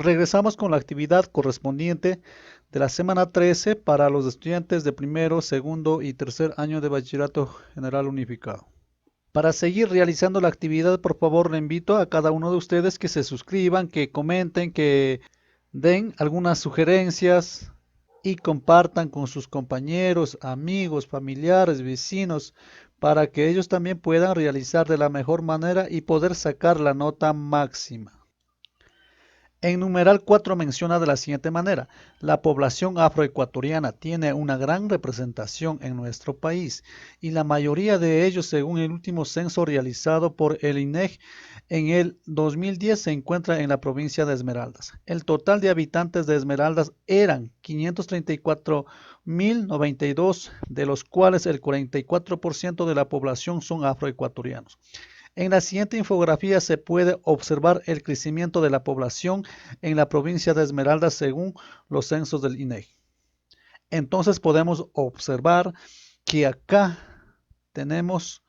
Regresamos con la actividad correspondiente de la semana 13 para los estudiantes de primero, segundo y tercer año de Bachillerato General Unificado. Para seguir realizando la actividad, por favor, le invito a cada uno de ustedes que se suscriban, que comenten, que den algunas sugerencias y compartan con sus compañeros, amigos, familiares, vecinos, para que ellos también puedan realizar de la mejor manera y poder sacar la nota máxima. En numeral 4 menciona de la siguiente manera: la población afroecuatoriana tiene una gran representación en nuestro país y la mayoría de ellos, según el último censo realizado por el INEGI en el 2010, se encuentra en la provincia de Esmeraldas. El total de habitantes de Esmeraldas eran 534.092, de los cuales el 44% de la población son afroecuatorianos. En la siguiente infografía se puede observar el crecimiento de la población en la provincia de Esmeraldas según los censos del INEGI. Entonces podemos observar que acá tenemos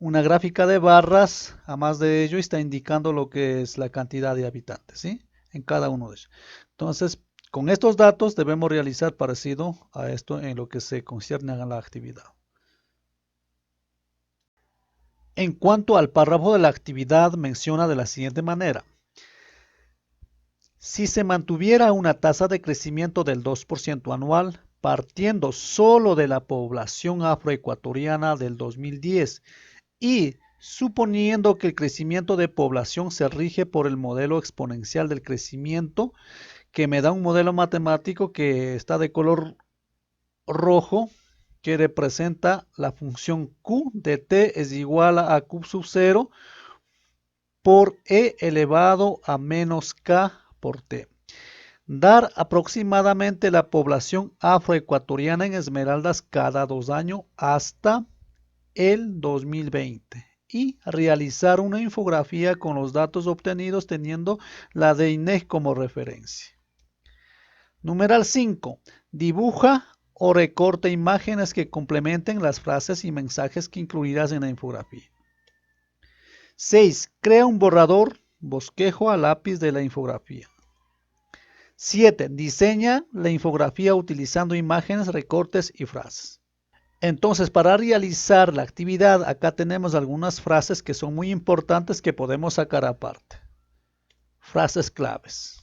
una gráfica de barras, además de ello está indicando lo que es la cantidad de habitantes, ¿sí? En cada uno de ellos. Entonces, con estos datos debemos realizar parecido a esto en lo que se concierne a la actividad. En cuanto al párrafo de la actividad, menciona de la siguiente manera: si se mantuviera una tasa de crecimiento del 2% anual, partiendo solo de la población afroecuatoriana del 2010 y suponiendo que el crecimiento de población se rige por el modelo exponencial del crecimiento, que me da un modelo matemático que está de color rojo, que representa la función Q de t es igual a Q sub 0 por e elevado a menos k por t. Dar aproximadamente la población afroecuatoriana en Esmeraldas cada 2 años hasta el 2020 y realizar una infografía con los datos obtenidos teniendo la de INEGI como referencia. Numeral 5. Dibuja o recorta imágenes que complementen las frases y mensajes que incluirás en la infografía. 6. Crea un borrador, bosquejo a lápiz de la infografía. 7. Diseña la infografía utilizando imágenes, recortes y frases. Entonces, para realizar la actividad, acá tenemos algunas frases que son muy importantes que podemos sacar aparte. Frases claves.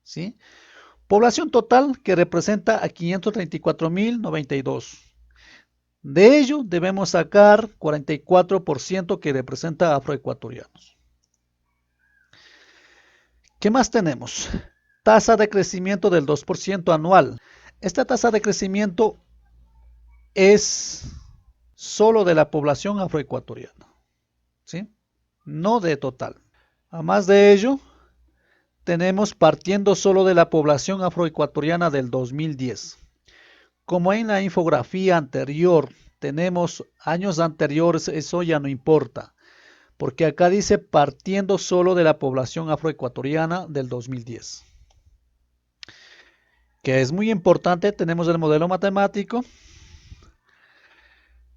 ¿Sí? Población total que representa a 534.092. De ello debemos sacar 44% que representa a afroecuatorianos. ¿Qué más tenemos? Tasa de crecimiento del 2% anual. Esta tasa de crecimiento es solo de la población afroecuatoriana, ¿sí? No de total. Además de ello, tenemos partiendo solo de la población afroecuatoriana del 2010. Como en la infografía anterior tenemos años anteriores, eso ya no importa, porque acá dice partiendo solo de la población afroecuatoriana del 2010. Que es muy importante, tenemos el modelo matemático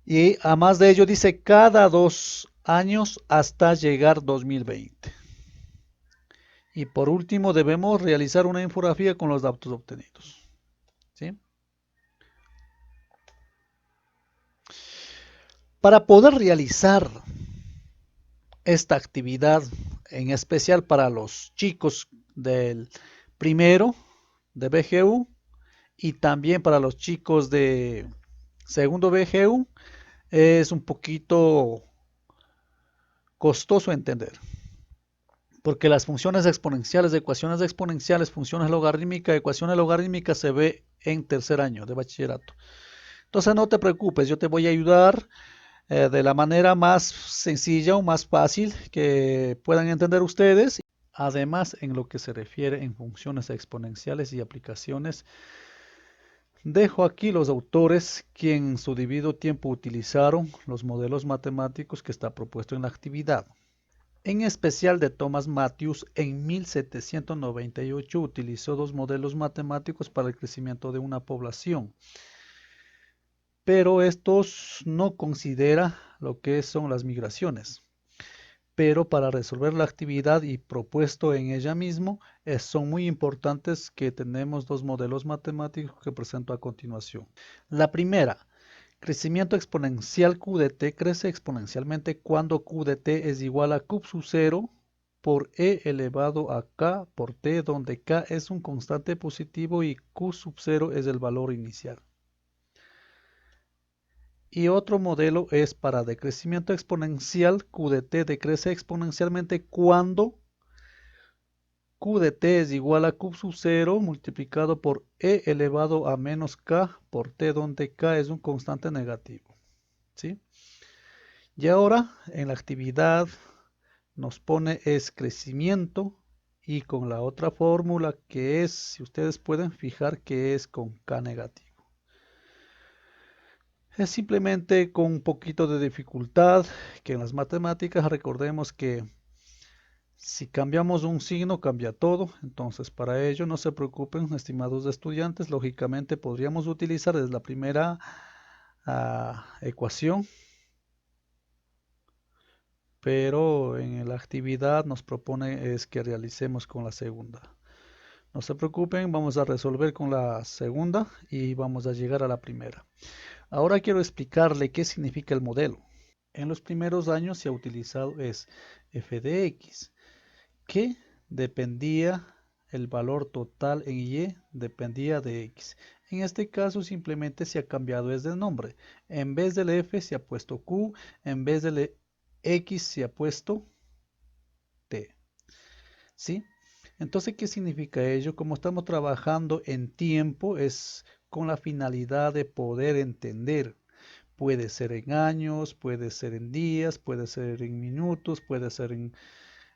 y además de ello dice cada 2 años hasta llegar 2020. Y por último debemos realizar una infografía con los datos obtenidos, ¿sí? Para poder realizar esta actividad, en especial para los chicos del primero de BGU y también para los chicos de segundo BGU, es un poquito costoso entender, porque las funciones exponenciales, ecuaciones exponenciales, funciones logarítmicas, ecuaciones logarítmicas se ve en tercer año de bachillerato. Entonces no te preocupes, yo te voy a ayudar de la manera más sencilla o más fácil que puedan entender ustedes. Además, en lo que se refiere en funciones exponenciales y aplicaciones, dejo aquí los autores que en su debido tiempo utilizaron los modelos matemáticos que está propuesto en la actividad. En especial de Thomas Matthews, en 1798 utilizó 2 modelos matemáticos para el crecimiento de una población, pero estos no considera lo que son las migraciones. pero para resolver la actividad y propuesto en ella mismo, son muy importantes que tenemos dos modelos matemáticos que presento a continuación. La primera, crecimiento exponencial Q de t crece exponencialmente cuando Q de t es igual a Q sub 0 por e elevado a k por t, donde k es un constante positivo y Q sub 0 es el valor inicial. Y otro modelo es para decrecimiento exponencial, Q de t decrece exponencialmente cuando Q de t es igual a Q sub 0 multiplicado por e elevado a menos k por t, donde k es un constante negativo. ¿Sí? Y ahora en la actividad nos pone es crecimiento y con la otra fórmula que es, si ustedes pueden fijar que es con k negativo. Es simplemente con un poquito de dificultad, que en las matemáticas recordemos que si cambiamos un signo cambia todo. Entonces para ello no se preocupen, estimados estudiantes, lógicamente podríamos utilizar desde la primera ecuación, pero en la actividad nos propone es que realicemos con la segunda. No se preocupen, vamos a resolver con la segunda y vamos a llegar a la primera. Ahora quiero explicarle qué significa el modelo. En los primeros años se ha utilizado es f de x, que dependía el valor total en y, dependía de x. En este caso simplemente se ha cambiado es el nombre. En vez del f se ha puesto q, en vez del x se ha puesto t. ¿Sí? Entonces, ¿qué significa ello? Como estamos trabajando en tiempo, es con la finalidad de poder entender. Puede ser en años, puede ser en días, puede ser en minutos, puede ser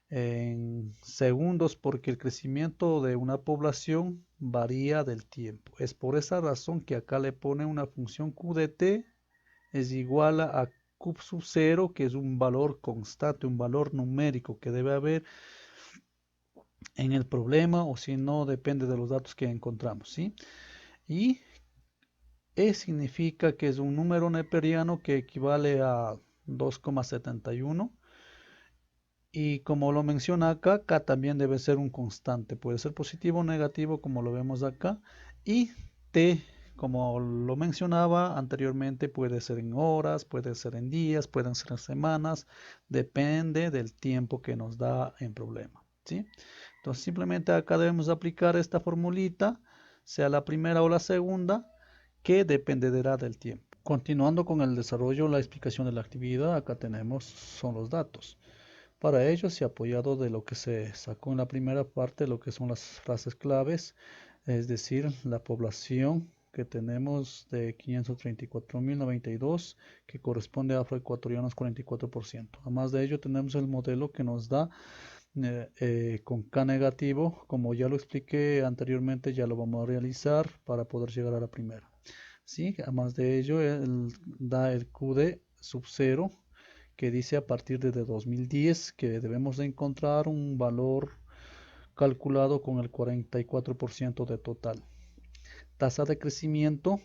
en segundos, porque el crecimiento de una población varía del tiempo. Es por esa razón que acá le pone una función q de t es igual a q sub 0, que es un valor constante, un valor numérico que debe haber en el problema, o si no, depende de los datos que encontramos, ¿sí? Y E significa que es un número neperiano que equivale a 2,71. Y como lo menciona acá, K también debe ser un constante. Puede ser positivo o negativo como lo vemos acá. Y T, como lo mencionaba anteriormente, puede ser en horas, puede ser en días, pueden ser en semanas. Depende del tiempo que nos da en problema, ¿sí? Entonces simplemente acá debemos aplicar esta formulita, sea la primera o la segunda, que dependerá del tiempo. Continuando con el desarrollo, la explicación de la actividad, acá tenemos son los datos. Para ello se ha apoyado de lo que se sacó en la primera parte, lo que son las frases claves, es decir, la población que tenemos de 534.092, que corresponde a afroecuatorianos 44%. Además de ello tenemos el modelo que nos da con K negativo, como ya lo expliqué anteriormente, ya lo vamos a realizar para poder llegar a la primera. ¿Sí? Además de ello, da el QD sub 0, que dice a partir de 2010 que debemos de encontrar un valor calculado con el 44% de total. Tasa de crecimiento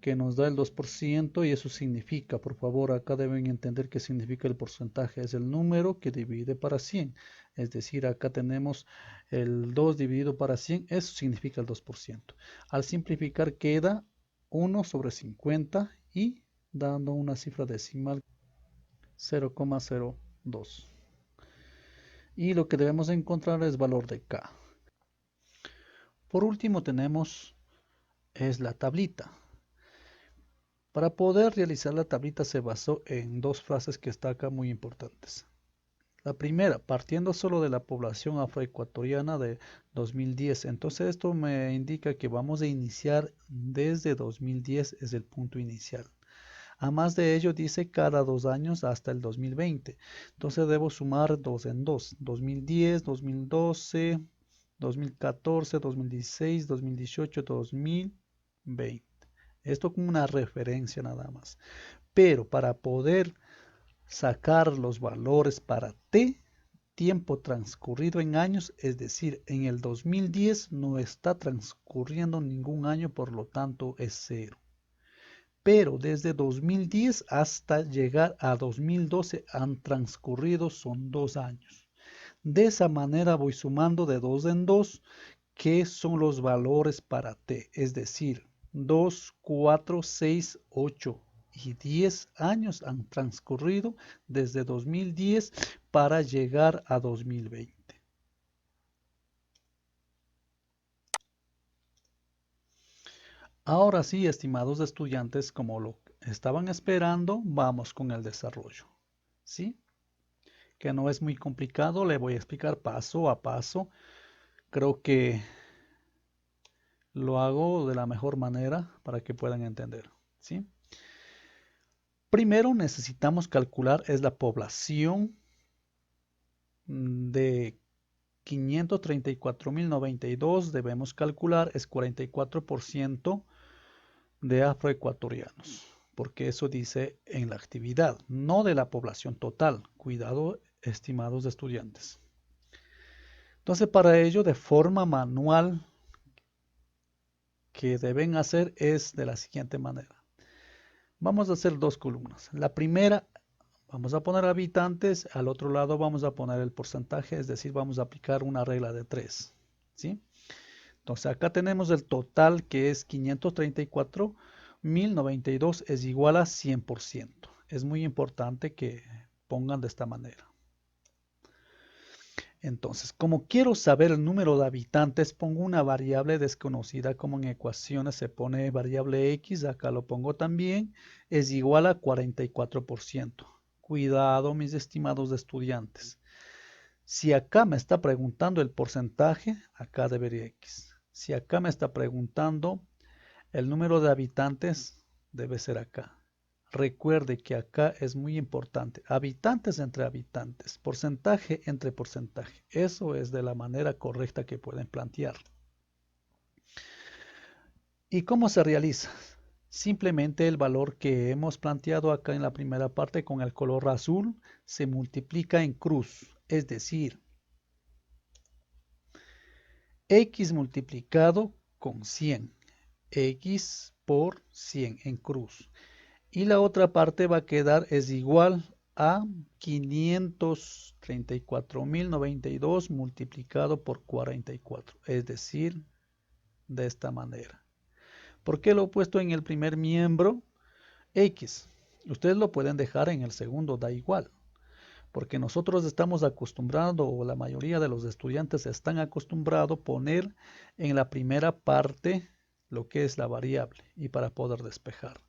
que nos da el 2% y eso significa, por favor, acá deben entender qué significa el porcentaje, es el número que divide para 100, es decir, acá tenemos el 2 dividido para 100, eso significa el 2%. Al simplificar queda 1 sobre 50 y dando una cifra decimal 0,02. Y lo que debemos encontrar es valor de K. Por último tenemos es la tablita. Para poder realizar la tablita se basó en dos frases que están acá muy importantes. La primera, partiendo solo de la población afroecuatoriana de 2010. Entonces esto me indica que vamos a iniciar desde 2010, es el punto inicial. Además de ello dice cada 2 años hasta el 2020. Entonces debo sumar 2 en 2. 2010, 2012, 2014, 2016, 2018, 2020. Esto como una referencia nada más. Pero para poder sacar los valores para t, tiempo transcurrido en años, es decir, en el 2010 no está transcurriendo ningún año, por lo tanto es 0. pero desde 2010 hasta llegar a 2012 han transcurrido, son 2 años. De esa manera voy sumando de 2 en 2, que son los valores para t, es decir, 2, 4, 6, 8 y 10 años han transcurrido desde 2010 para llegar a 2020. Ahora sí, estimados estudiantes, como lo estaban esperando, vamos con el desarrollo. ¿Sí? Que no es muy complicado, le voy a explicar paso a paso. Creo que lo hago de la mejor manera para que puedan entender. ¿Sí? Primero necesitamos calcular es la población de 534.092. Debemos calcular es 44% de afroecuatorianos, porque eso dice en la actividad, no de la población total. Cuidado, estimados estudiantes. Entonces, para ello, de forma manual, que deben hacer es de la siguiente manera. Vamos a hacer dos columnas. La primera, vamos a poner habitantes, al otro lado vamos a poner el porcentaje, es decir, vamos a aplicar una regla de 3. ¿Sí? Entonces, acá tenemos el total, que es 534.092, es igual a 100%. Es muy importante que pongan de esta manera. Entonces, como quiero saber el número de habitantes, pongo una variable desconocida, como en ecuaciones se pone variable x, acá lo pongo también, es igual a 44%. Cuidado, mis estimados estudiantes. Si acá me está preguntando el porcentaje, acá debería x. Si acá me está preguntando el número de habitantes, debe ser acá. Recuerde que acá es muy importante. Habitantes entre habitantes, porcentaje entre porcentaje. Eso es de la manera correcta que pueden plantear. ¿Y cómo se realiza? Simplemente el valor que hemos planteado acá en la primera parte con el color azul se multiplica en cruz. Es decir, x multiplicado con 100. X por 100 en cruz. Y la otra parte va a quedar es igual a 534.092 multiplicado por 44, es decir, de esta manera. ¿Por qué lo he puesto en el primer miembro? X. Ustedes lo pueden dejar en el segundo, da igual. Porque nosotros estamos acostumbrados, o la mayoría de los estudiantes están acostumbrados a poner en la primera parte lo que es la variable y para poder despejar.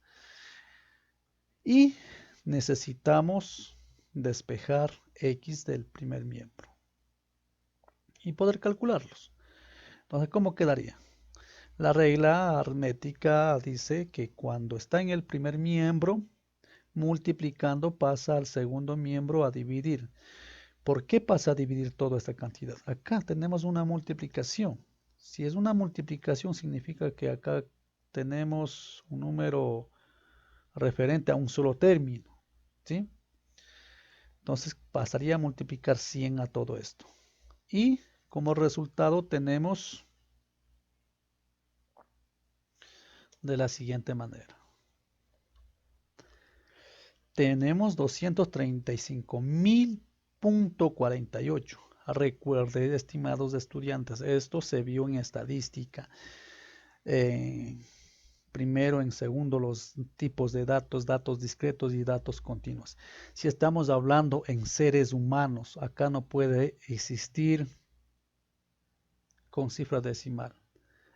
Y necesitamos despejar x del primer miembro y poder calcularlos. Entonces, ¿cómo quedaría? La regla aritmética dice que cuando está en el primer miembro, multiplicando pasa al segundo miembro a dividir. ¿Por qué pasa a dividir toda esta cantidad? Acá tenemos una multiplicación. Si es una multiplicación, significa que acá tenemos un número referente a un solo término. ¿Sí? Entonces pasaría a multiplicar 100 a todo esto. Y como resultado tenemos de la siguiente manera. Tenemos 235.000.48. Recuerden, estimados estudiantes, esto se vio en estadística. Primero, en segundo, los tipos de datos, datos discretos y datos continuos. Si estamos hablando en seres humanos, acá no puede existir con cifra decimal.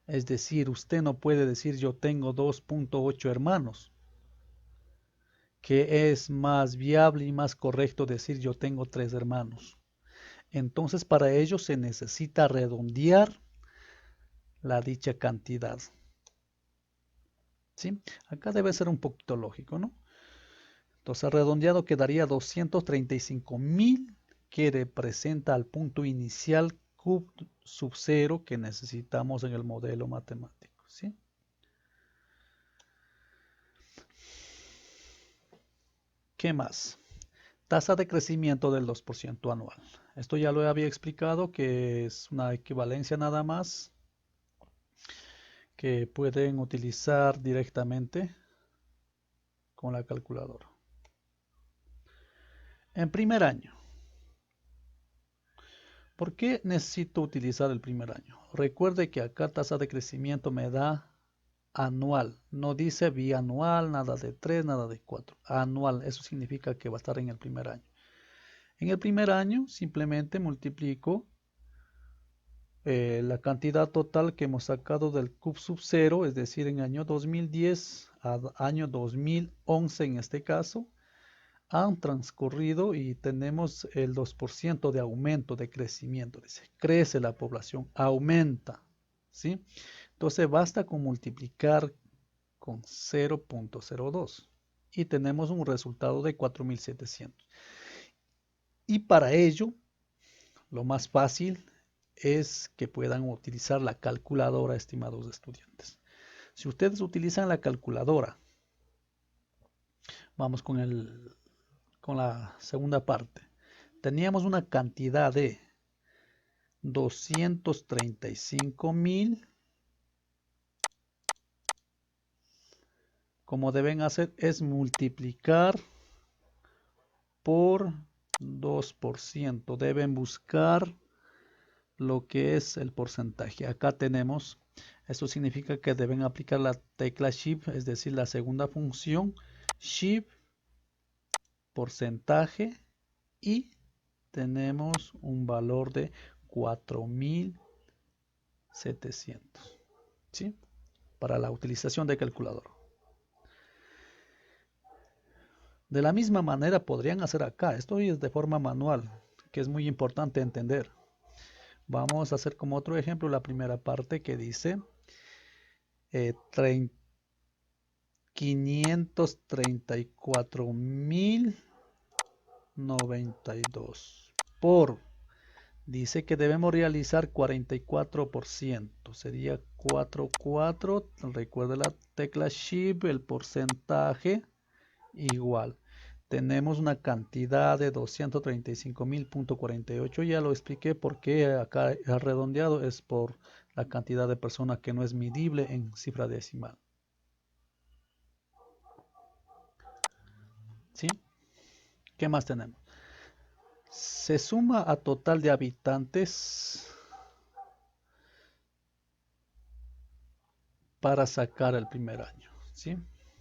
Es decir, usted no puede decir yo tengo 2.8 hermanos, que es más viable y más correcto decir yo tengo 3 hermanos. Entonces, para ello se necesita redondear la dicha cantidad. ¿Sí? Acá debe ser un poquito lógico, ¿no? Entonces, redondeado quedaría 235.000, que representa al punto inicial Q sub 0 que necesitamos en el modelo matemático, ¿sí? ¿Qué más? Tasa de crecimiento del 2% anual. Esto ya lo había explicado, que es una equivalencia nada más que pueden utilizar directamente con la calculadora. En primer año. ¿Por qué necesito utilizar el primer año? Recuerde que acá tasa de crecimiento me da anual. No dice bianual, nada de 3, nada de 4. Anual, eso significa que va a estar en el primer año. En el primer año simplemente multiplico la cantidad total que hemos sacado del CUP sub 0, es decir, en año 2010 a año 2011 en este caso, han transcurrido y tenemos el 2% de aumento, de crecimiento. Dice, crece la población, aumenta, ¿sí? Entonces basta con multiplicar con 0.02 y tenemos un resultado de 4.700. Y para ello, lo más fácil es que puedan utilizar la calculadora, estimados estudiantes. Si ustedes utilizan la calculadora, vamos con la segunda parte. Teníamos una cantidad de 235.000. Como deben hacer es multiplicar por 2%. Deben buscar lo que es el porcentaje. Acá tenemos, eso significa que deben aplicar la tecla Shift, es decir, la segunda función, Shift, porcentaje, y tenemos un valor de 4.700, ¿sí? Para la utilización de calculador. De la misma manera podrían hacer acá, esto es de forma manual, que es muy importante entender. Vamos a hacer como otro ejemplo la primera parte que dice 534.092 por, dice que debemos realizar 44%, sería 44, recuerda la tecla Shift, el porcentaje igual. Tenemos una cantidad de 235.000.48, ya lo expliqué porque acá el redondeado es por la cantidad de personas que no es medible en cifra decimal. ¿Sí? ¿Qué más tenemos? Se suma a total de habitantes para sacar el primer año, ¿sí?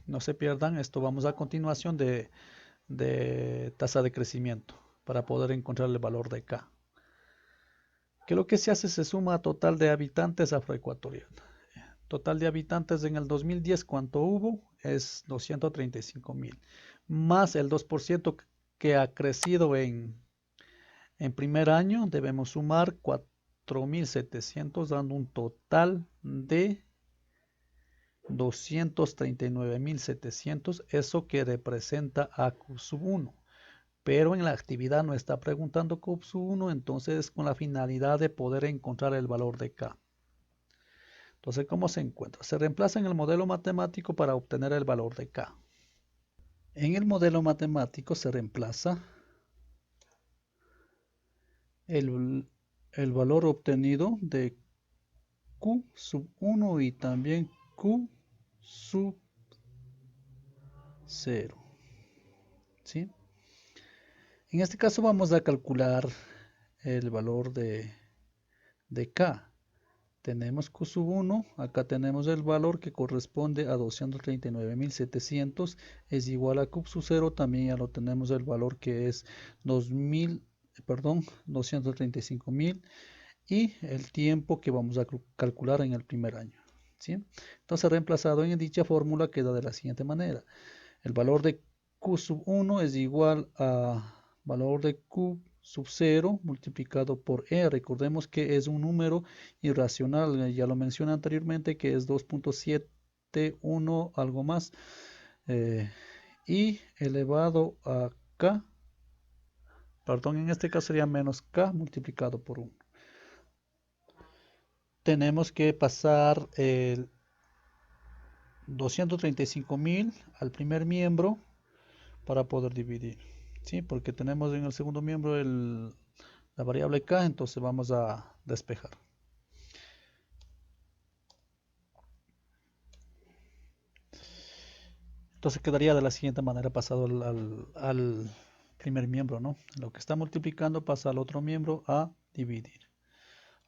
No se pierdan, esto vamos a continuación de tasa de crecimiento para poder encontrar el valor de K. Que lo que se hace se suma a total de habitantes afroecuatorianos. Total de habitantes en el 2010, ¿cuánto hubo? Es 235.000. Más el 2% que ha crecido en primer año, debemos sumar 4.700, dando un total de 239.700, eso que representa a Q sub 1. Pero en la actividad no está preguntando Q sub 1, entonces con la finalidad de poder encontrar el valor de K. Entonces, ¿cómo se encuentra? Se reemplaza en el modelo matemático para obtener el valor de K. En el modelo matemático se reemplaza el valor obtenido de Q sub 1 y también Q sub 0. ¿Sí? En este caso vamos a calcular el valor de K. Tenemos Q sub 1, acá tenemos el valor que corresponde a 239.700, es igual a Q sub 0, también ya lo tenemos el valor que es 235.000 y el tiempo que vamos a calcular en el primer año, ¿sí? Entonces reemplazado en dicha fórmula queda de la siguiente manera. El valor de Q sub 1 es igual a valor de Q sub 0 multiplicado por E. Recordemos que es un número irracional, ya lo mencioné anteriormente que es 2.71 algo más, y elevado a K, perdón, en este caso sería menos K multiplicado por 1. Tenemos que pasar el 235.000 al primer miembro para poder dividir, ¿sí? Porque tenemos en el segundo miembro la variable K, entonces vamos a despejar. Entonces quedaría de la siguiente manera pasado al primer miembro, ¿no? Lo que está multiplicando pasa al otro miembro a dividir.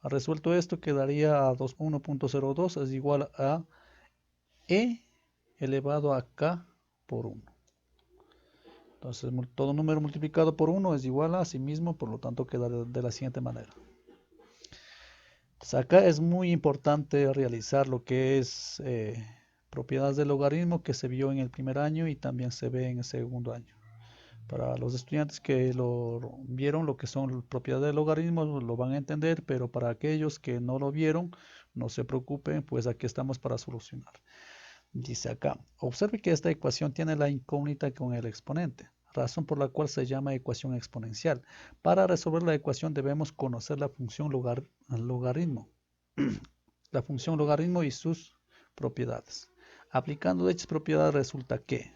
Resuelto esto, quedaría a 1.02 es igual a e elevado a k por 1. Entonces todo número multiplicado por 1 es igual a sí mismo, por lo tanto queda de la siguiente manera. Entonces acá es muy importante realizar lo que es propiedades del logaritmo que se vio en el primer año y también se ve en el segundo año. Para los estudiantes que lo vieron, lo que son propiedades del logaritmo, lo van a entender, pero para aquellos que no lo vieron, no se preocupen, pues aquí estamos para solucionar. Dice acá, observe que esta ecuación tiene la incógnita con el exponente, razón por la cual se llama ecuación exponencial. Para resolver la ecuación debemos conocer la función logaritmo, la función logaritmo y sus propiedades. Aplicando dichas propiedades resulta que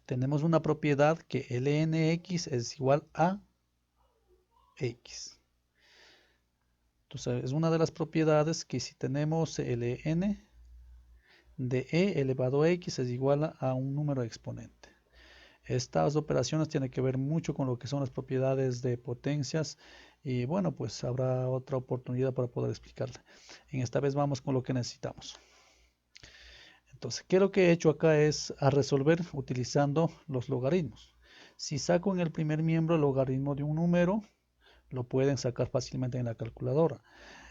tenemos una propiedad que lnx es igual a x. Entonces es una de las propiedades que si tenemos ln de e elevado a x es igual a un número exponente. Estas operaciones tienen que ver mucho con lo que son las propiedades de potencias y bueno, pues habrá otra oportunidad para poder explicarla. En esta vez vamos con lo que necesitamos. Entonces, ¿qué es lo que he hecho acá? Es a resolver utilizando los logaritmos. Si saco en el primer miembro el logaritmo de un número, lo pueden sacar fácilmente en la calculadora.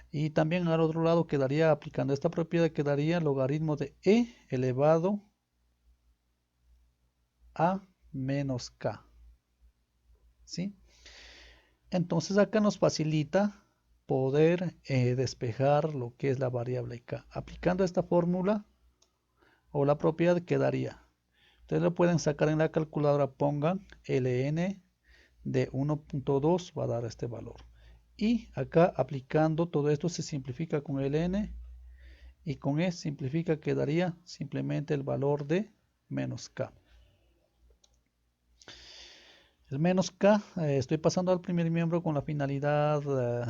Y también al otro lado quedaría, aplicando esta propiedad, quedaría el logaritmo de e elevado a menos k. ¿Sí? Entonces acá nos facilita poder despejar lo que es la variable k. Aplicando esta fórmula o la propiedad quedaría. Ustedes lo pueden sacar en la calculadora, pongan ln de 1.2 va a dar este valor. Y acá aplicando todo esto se simplifica con ln y con e simplifica quedaría simplemente el valor de menos k. El menos k, estoy pasando al primer miembro con la finalidad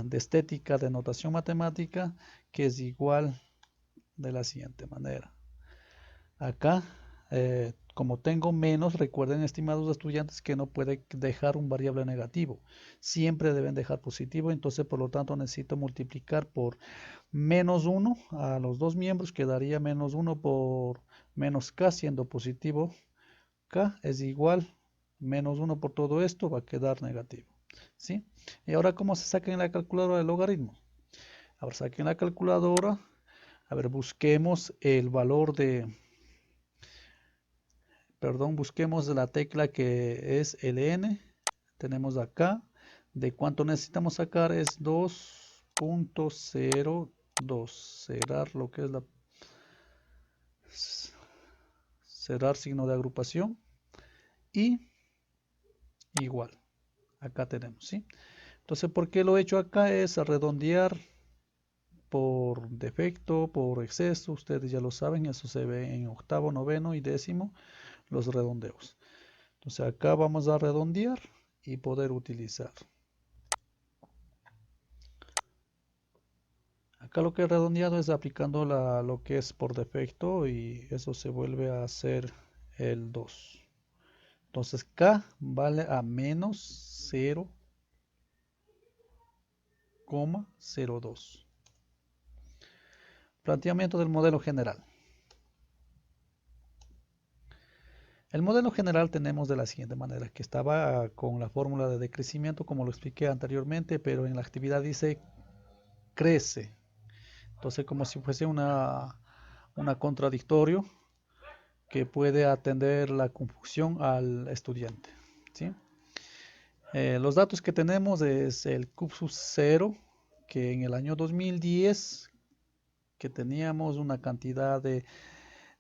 de estética de notación matemática, que es igual de la siguiente manera. Acá, como tengo menos, recuerden, estimados estudiantes, que no puede dejar un variable negativo. Siempre deben dejar positivo, entonces por lo tanto necesito multiplicar por menos 1 a los dos miembros, quedaría menos 1 por menos k, siendo positivo k es igual menos 1 por todo esto, va a quedar negativo. ¿Sí? Y ahora, ¿cómo se saca en la calculadora el logaritmo? Ahora saquen la calculadora, a ver, busquemos el valor de, perdón, busquemos la tecla que es ln, tenemos acá, de cuánto necesitamos sacar es 2.02, cerrar lo que es la, cerrar signo de agrupación y igual, acá tenemos, ¿sí? Entonces, ¿por qué lo he hecho acá? Es a redondear por defecto, por exceso, ustedes ya lo saben, eso se ve en octavo, noveno y décimo, los redondeos. Entonces acá vamos a redondear y poder utilizar. Acá lo que he redondeado es aplicando lo que es por defecto y eso se vuelve a hacer el 2. Entonces K vale a menos 0,02. Planteamiento del modelo general. El modelo general tenemos de la siguiente manera, que estaba con la fórmula de decrecimiento como lo expliqué anteriormente, pero en la actividad dice crece. Entonces como si fuese una contradictorio que puede atender la confusión al estudiante. ¿Sí? Los datos que tenemos es el CUP 0, que en el año 2010 que teníamos una cantidad de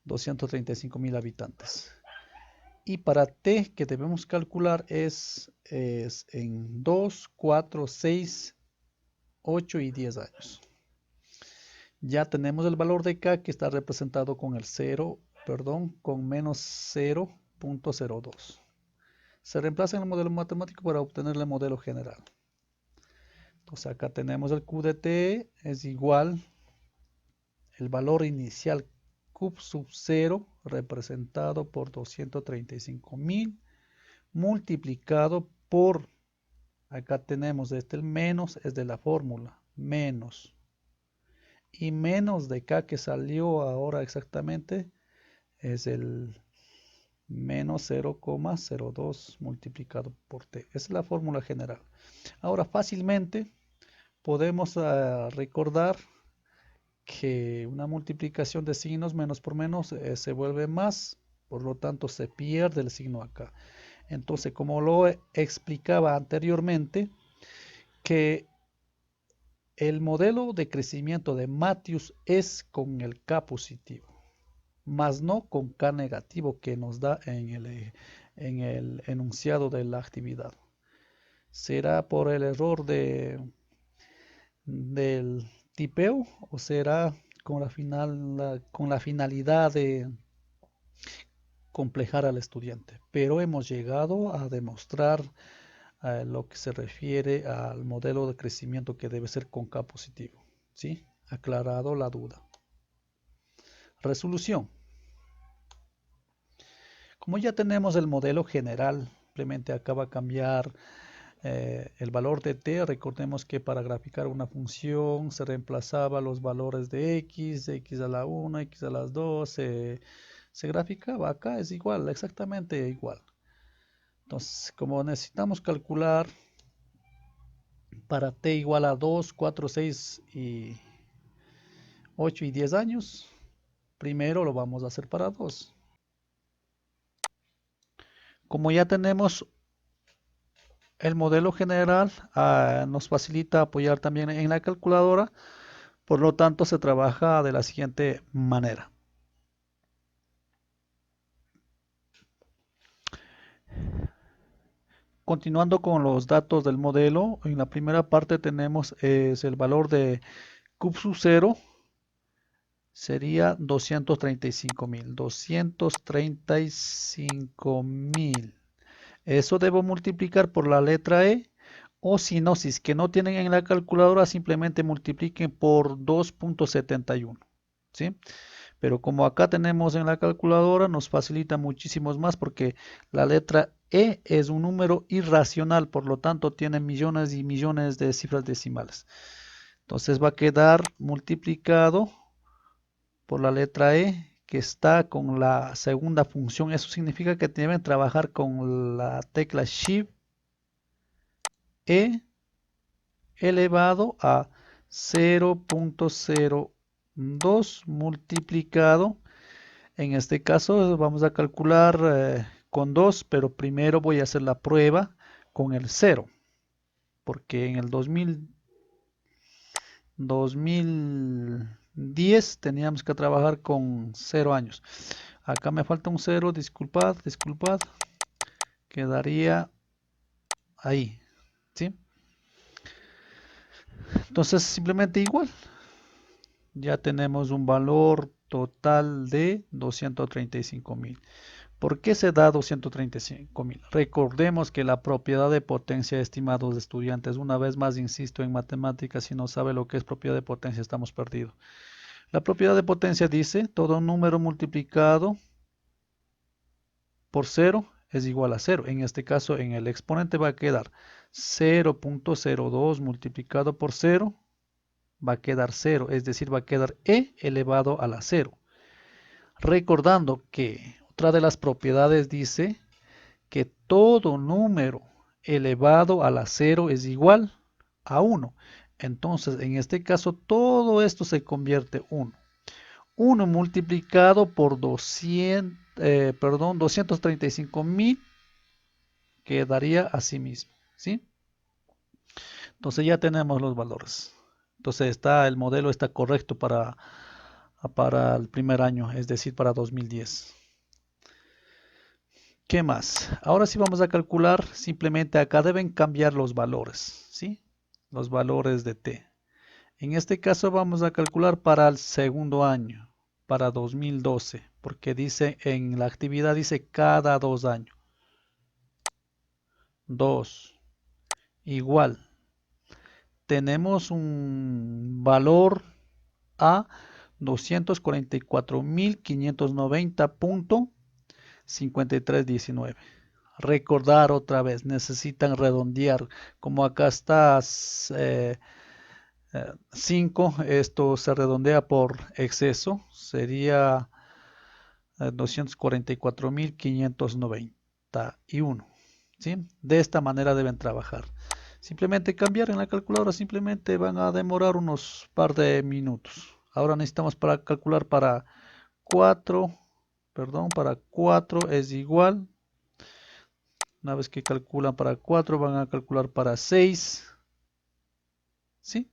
235.000 habitantes. Y para t que debemos calcular es en 2, 4, 6, 8 y 10 años. Ya tenemos el valor de k que está representado con el 0, perdón, con menos 0.02. Se reemplaza en el modelo matemático para obtener el modelo general. Entonces acá tenemos el Q de t es igual el valor inicial Q sub 0 representado por 235.000 multiplicado por, acá tenemos el menos, es de la fórmula, menos. Y menos de acá que salió ahora exactamente es el menos 0,02 multiplicado por t. Esa es la fórmula general. Ahora fácilmente podemos recordar que una multiplicación de signos menos por menos se vuelve más, por lo tanto se pierde el signo acá. Entonces, como lo explicaba anteriormente, que el modelo de crecimiento de Matthews es con el K positivo, más no con K negativo que nos da en el enunciado de la actividad. ¿Será por el error del tipeo o será con con la finalidad de complejar al estudiante? Pero hemos llegado a demostrar lo que se refiere al modelo de crecimiento que debe ser con K positivo. ¿Sí? Aclarado la duda. Resolución. Como ya tenemos el modelo general, simplemente acaba de cambiar el valor de t. Recordemos que para graficar una función se reemplazaba los valores de x a la 1, x a las 2, se graficaba. Acá es igual, exactamente igual. Entonces, como necesitamos calcular para t igual a 2, 4, 6 y 8 y 10 años, primero lo vamos a hacer para 2. Como ya tenemos el modelo general, nos facilita apoyar también en la calculadora, por lo tanto se trabaja de la siguiente manera. Continuando con los datos del modelo, en la primera parte tenemos el valor de CUP sub 0, sería 235.000. 235.000. Eso debo multiplicar por la letra E, o si no, si es que no tienen en la calculadora, simplemente multipliquen por 2.71. ¿Sí? Pero como acá tenemos en la calculadora, nos facilita muchísimos más porque la letra E es un número irracional, por lo tanto tiene millones y millones de cifras decimales. Entonces va a quedar multiplicado por la letra E que está con la segunda función. Eso significa que deben trabajar con la tecla Shift E elevado a 0.02 multiplicado. En este caso vamos a calcular con 2, pero primero voy a hacer la prueba con el 0, porque en el 2010 teníamos que trabajar con 0 años. Acá me falta un 0, disculpad, quedaría ahí, ¿sí? Entonces simplemente igual, ya tenemos un valor total de 235.000. ¿Por qué se da 235.000? Recordemos que la propiedad de potencia, estimados estudiantes, una vez más insisto en matemáticas, si no sabe lo que es propiedad de potencia, estamos perdidos. La propiedad de potencia dice, todo número multiplicado por 0 es igual a 0. En este caso, en el exponente va a quedar 0.02 multiplicado por 0, va a quedar 0, es decir, va a quedar e elevado a la 0. Recordando que otra de las propiedades dice que todo número elevado a la 0 es igual a 1. Entonces, en este caso, todo esto se convierte en 1. 1 multiplicado por 235.000 quedaría así mismo, ¿sí? Entonces ya tenemos los valores. Entonces el modelo está correcto para el primer año, es decir, para 2010. ¿Qué más? Ahora sí vamos a calcular, simplemente acá deben cambiar los valores, ¿sí? Los valores de t. En este caso vamos a calcular para el segundo año, para 2012, porque dice en la actividad dice cada 2 años. 2 igual. Tenemos un valor A 244.590.5319. Recordar otra vez, necesitan redondear. Como acá está 5, esto se redondea por exceso, sería 244.591. ¿Sí? De esta manera deben trabajar. Simplemente cambiar en la calculadora, simplemente van a demorar unos par de minutos. Ahora necesitamos para calcular para 4, perdón, para 4 es igual. Una vez que calculan para 4, van a calcular para 6. ¿Sí?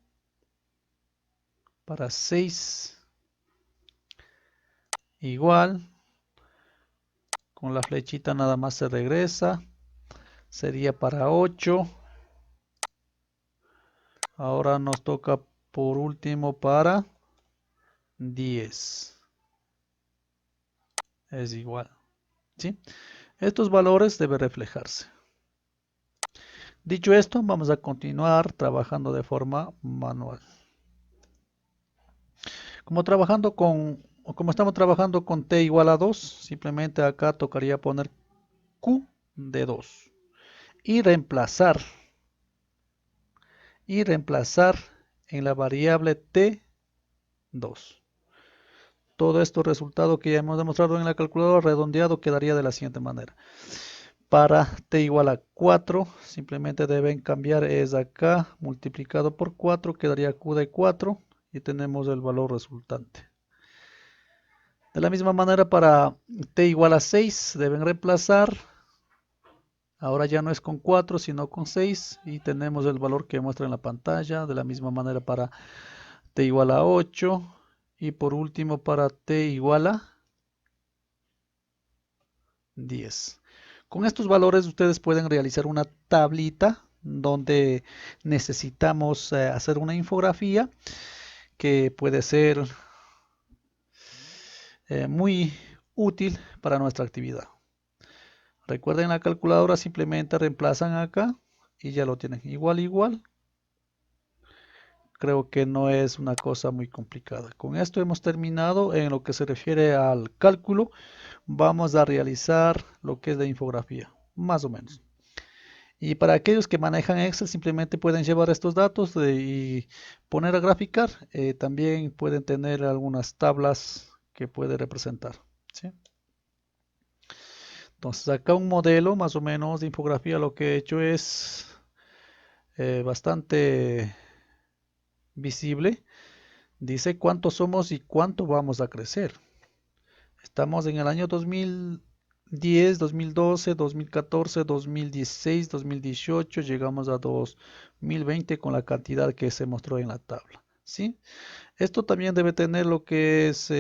Para 6 igual. Con la flechita nada más se regresa. Sería para 8. Ahora nos toca por último para 10. Es igual. ¿Sí? Estos valores deben reflejarse. Dicho esto, vamos a continuar trabajando de forma manual. Como estamos trabajando con t igual a 2, simplemente acá tocaría poner q de 2 y reemplazar en la variable t2. Todo esto resultado que ya hemos demostrado en la calculadora redondeado quedaría de la siguiente manera. Para t igual a 4, simplemente deben cambiar es acá multiplicado por 4, quedaría q de 4 y tenemos el valor resultante. De la misma manera para t igual a 6 deben reemplazar. Ahora ya no es con 4 sino con 6 y tenemos el valor que muestra en la pantalla. De la misma manera para t igual a 8 y por último para t igual a 10. Con estos valores ustedes pueden realizar una tablita donde necesitamos hacer una infografía que puede ser muy útil para nuestra actividad. Recuerden la calculadora, simplemente reemplazan acá y ya lo tienen. Igual. Creo que no es una cosa muy complicada. Con esto hemos terminado en lo que se refiere al cálculo. Vamos a realizar lo que es la infografía, más o menos. Y para aquellos que manejan Excel, simplemente pueden llevar estos datos y poner a graficar. También pueden tener algunas tablas que puede representar. ¿Sí? Entonces acá un modelo más o menos de infografía lo que he hecho es bastante visible. Dice cuántos somos y cuánto vamos a crecer. Estamos en el año 2010, 2012, 2014, 2016, 2018, llegamos a 2020 con la cantidad que se mostró en la tabla. ¿Sí? Esto también debe tener lo que es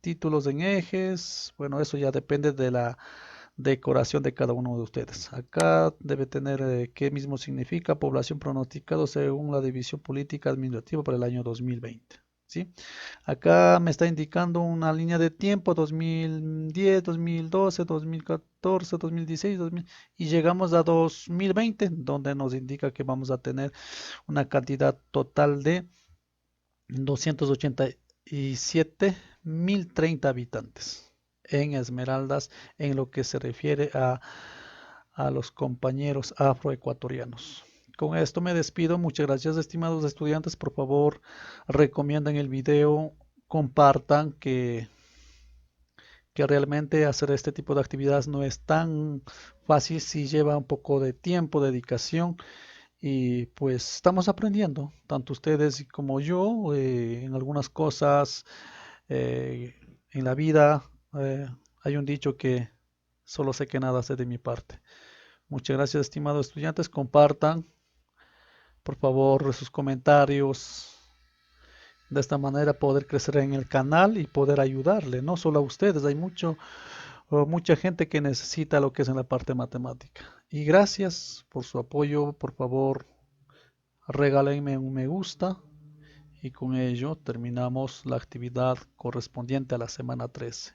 títulos en ejes. Bueno, eso ya depende de la decoración de cada uno de ustedes. Acá debe tener qué mismo significa población pronosticada según la división política administrativa para el año 2020. ¿Sí? Acá me está indicando una línea de tiempo 2010, 2012, 2014, 2016, 2000, y llegamos a 2020, donde nos indica que vamos a tener una cantidad total de 287.030 habitantes en Esmeraldas en lo que se refiere a los compañeros afroecuatorianos. Con esto me despido. Muchas gracias, estimados estudiantes. Por favor, recomienden el video, compartan que realmente hacer este tipo de actividades no es tan fácil, si lleva un poco de tiempo, dedicación. Y pues estamos aprendiendo, tanto ustedes como yo, en algunas cosas en la vida. Hay un dicho que solo sé que nada sé de mi parte. Muchas gracias, estimados estudiantes. Compartan, por favor, sus comentarios. De esta manera poder crecer en el canal y poder ayudarle, no solo a ustedes, hay mucha gente que necesita lo que es en la parte matemática. Y gracias por su apoyo, por favor, regálenme un me gusta y con ello terminamos la actividad correspondiente a la semana 13.